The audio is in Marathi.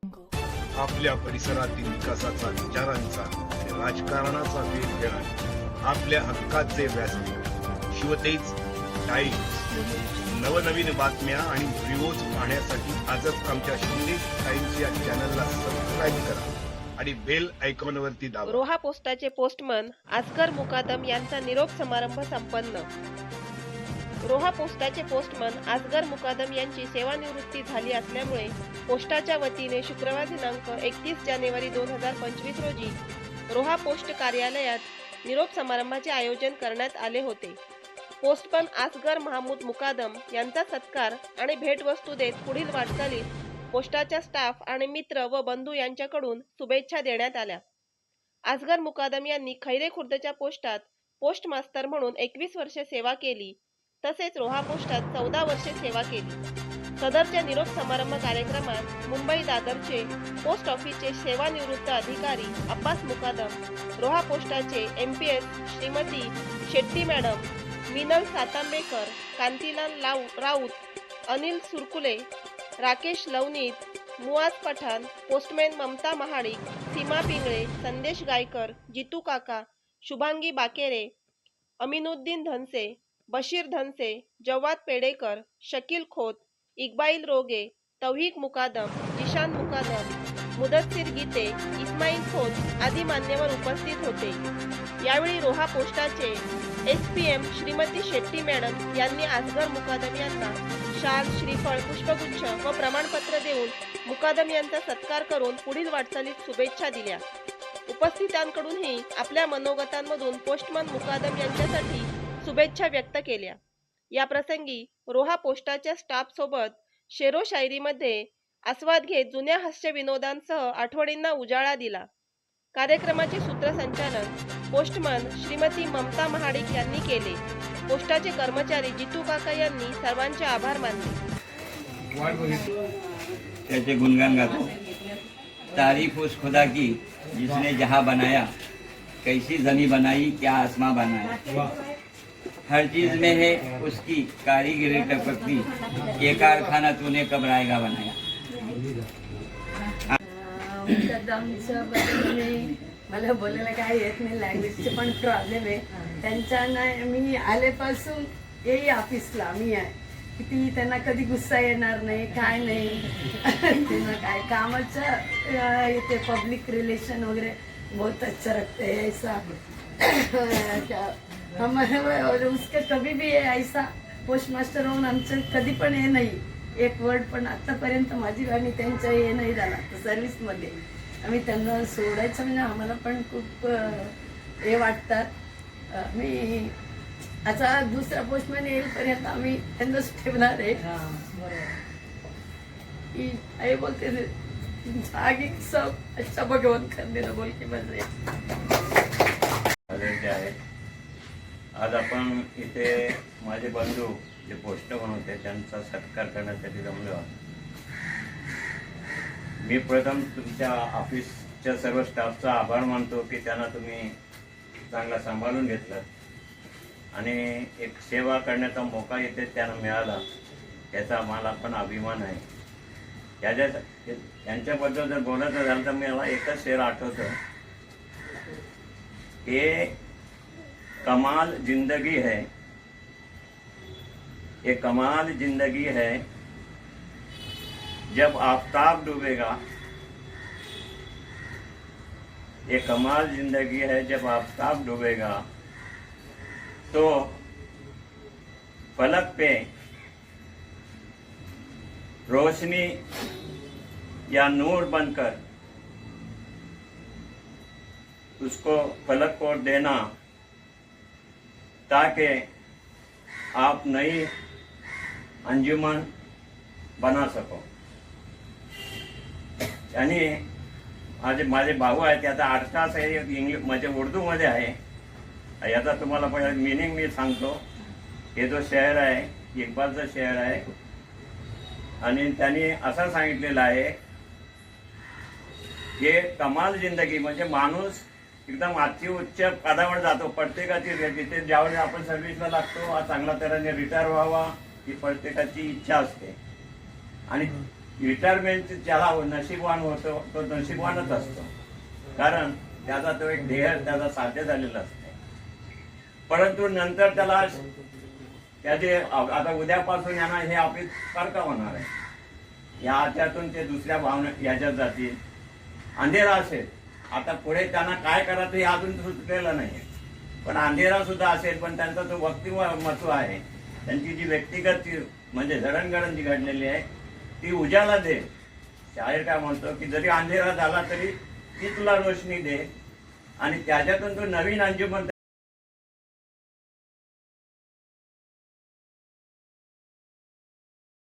आपल्या परिसरातील विकासाचा, विचारांचा आणि राजकारणाचा वेध घेणारे आपल्या हक्काचे व्यासपीठ शिवतेज टाइम्स. नवनवीन बातम्या आणि व्हिडिओज पाहण्यासाठी आजच आमच्या शिवतेज टाइम्स या चॅनलला सबस्क्राईब करा आणि बेल आयकॉनवरती दाबा. रोहा पोस्टाचे पोस्टमन असगर मुकादम यांचा निरोप समारंभ संपन्न. रोहा पोस्टाचे पोस्टमन असगर मुकादम यांची सेवानिवृत्ती झाली असल्यामुळे पोस्टाच्या वतीने शुक्रवार दिनांक 31 जानेवारी 2025 रोजी रोहा पोस्ट कार्यालयात निरोप समारंभाचे आयोजन करण्यात आले होते. पोस्टमन असगर महमूद मुकादम यांचा सत्कार आणि भेटवस्तू देत पुढील वाटचालीत पोस्टाच्या स्टाफ आणि मित्र व बंधू यांच्याकडून शुभेच्छा देण्यात आल्या. असगर मुकादम यांनी खैरे खुर्दच्या पोस्टात पोस्ट मास्तर म्हणून 21 वर्षे सेवा केली, तसेच रोहा पोस्टात 14 वर्षे सेवा केली. सदरच्या निरोप समारंभ कार्यक्रमात मुंबई दादरचे पोस्ट ऑफिसचे सेवानिवृत्त अधिकारी अब्बास मुकादम, रोहा पोस्टाचे MPS Shrimati Shetty madam, Minal Satambekar, Kantilal Raut, Anil Surkule, Rakesh Lavneet, Muaz Pathan, postman Mamta Mahadik, Seema Pingale, Sandesh Gaikar, Jitu काका, शुभांगी बाकेरे, अमिनुद्दीन धनसे, बशीर धनसे, जवाद पेडेकर, शकील खोत, इक्बाईल रोगे, तौहीक मुकादम, जिशान मुकादम, मुदस्सीर गीते, इस्माईल खोत आदी मान्यवर उपस्थित होते. यावेळी रोहा पोस्टाचे SPM श्रीमती शेट्टी मॅडम यांनी असगर मुकादम यांना शाल, श्रीफळ, पुष्पगुच्छ व प्रमाणपत्र देऊन मुकादम यांचा सत्कार करून पुढील वाटचालीत शुभेच्छा दिल्या. उपस्थितांकडूनही आपल्या मनोगतांमधून पोस्टमन मुकादम यांच्यासाठी शुभेच्छा व्यक्त केल्या. या प्रसंगी रोहा पोस्टाच्या स्टाफ सोबत शेरो शायरीमध्ये आस्वाद घेत जुन्या हास्य विनोदांसह आठवणींना उजाळा दिला. कार्यक्रमाचे सूत्रसंचालन पोस्टमन श्रीमती ममता महाडिक यांनी केले. पोस्टाचे कर्मचारी जितू काका यांनी सर्वांचे आभार मानले. कैसे गुणगान गाता, तारीफ उस खुदा की जिसने जहां बनाया, कैसी जमी बनाई क्या आसमां बनाया, हर चीज में है उसकी कारीगरी टपकती, ये कारखाना तूने कब रायगा बनाया. मला बोलायला काय येत नाही, लँग्वेजचे पण प्रॉब्लेम आहे. त्यांच्या नाही मी आल्यापासून येई ऑफिसला मी आहे किती त्यांना कधी गुस्सा येणार नाही, काय नाही. त्यांना काय कामाचं येते, पब्लिक रिलेशन वगैरे बहुत अच्छा रखते हैं ऐसा. हमारे और उसके कभी भी ऐसा पोस्ट मास्टर होऊन आमचं कधी पण हे नाही, एक वर्ड पण आतापर्यंत माझी आणि त्यांचं हे नाही झाला. तर सर्व्हिसमध्ये आम्ही त्यांना सोडायचं म्हणजे आम्हाला पण खूप हे वाटतात. मी आता दुसरा पोस्टमॅन येईपर्यंत आम्ही त्यांनाच ठेवणार आहे. आई बोलते आगे सब अच्छा भगवान करने ना बोल के बस आहे. आज आपण इथे माझे बंधू जे पोस्टमन होते त्यांचा सत्कार करण्यासाठी जमलो आहोत. मी प्रथम तुमच्या ऑफिसच्या सर्व स्टाफचा आभार मानतो की त्यांना तुम्ही चांगला सांभाळून घेतलं आणि एक सेवा करण्याचा मौका इथे त्यांना मिळाला, याचा मला पण अभिमान आहे. त्यांच्याबद्दल जर बोलायचं झालं तर मला एकच शेर आठवतं, हे कमाल जिंदगी है, ये कमाल जिंदगी है, जब आफताब डूबेगा, ये कमाल जिंदगी है जब आफताब डूबेगा, तो फलक पे रोशनी या नूर बनकर उसको फलक को देना, ताकि आप नई अंजुमन बना सको. आणि माझे भाऊ आहेत, त्याचा अर्थात आहे इंग्लिश म्हणजे उर्दूमध्ये आहे. याचा तुम्हाला पहिला मिनिंग मी सांगतो. हे जो शहर आहे इक्बालचं शहर आहे आणि त्यांनी असं सांगितलेलं आहे की कमाल जिंदगी म्हणजे माणूस एकदम अति उच्च पदावर जातो. प्रत्येकाची तिथे ज्यावेळेस आपण सर्व्हिसला लागतो चांगल्या तऱ्हेने रिटायर व्हावा ही प्रत्येकाची इच्छा असते आणि रिटायरमेंट त्याला नशीबवान होतो, तो नशीबवानच असतो, कारण त्याचा तो एक ध्येय त्याचा साध्य झालेला असतो. परंतु नंतर त्याला त्याचे आता उद्यापासून यांना हे ऑफिस फार का होणार आहे, याच्यातून ते दुसऱ्या भावना याच्यात जातील. अंधेरा असेल, आता पुढे त्यांना काय करायचं हे अजून सुचलेलं नाही, पण अंधेरा सुद्धा असेल, पण त्यांचा जो व्यक्तिमत्व आहे, त्यांची जी व्यक्तिगत म्हणजे जडणघडण जी घडलेली आहे ती उजाला दे. शाहीर काय म्हणतो की जरी अंधेरा झाला तरी ती तुला रोशनी दे, आणि त्याच्यातून तो नवीन अंजुमन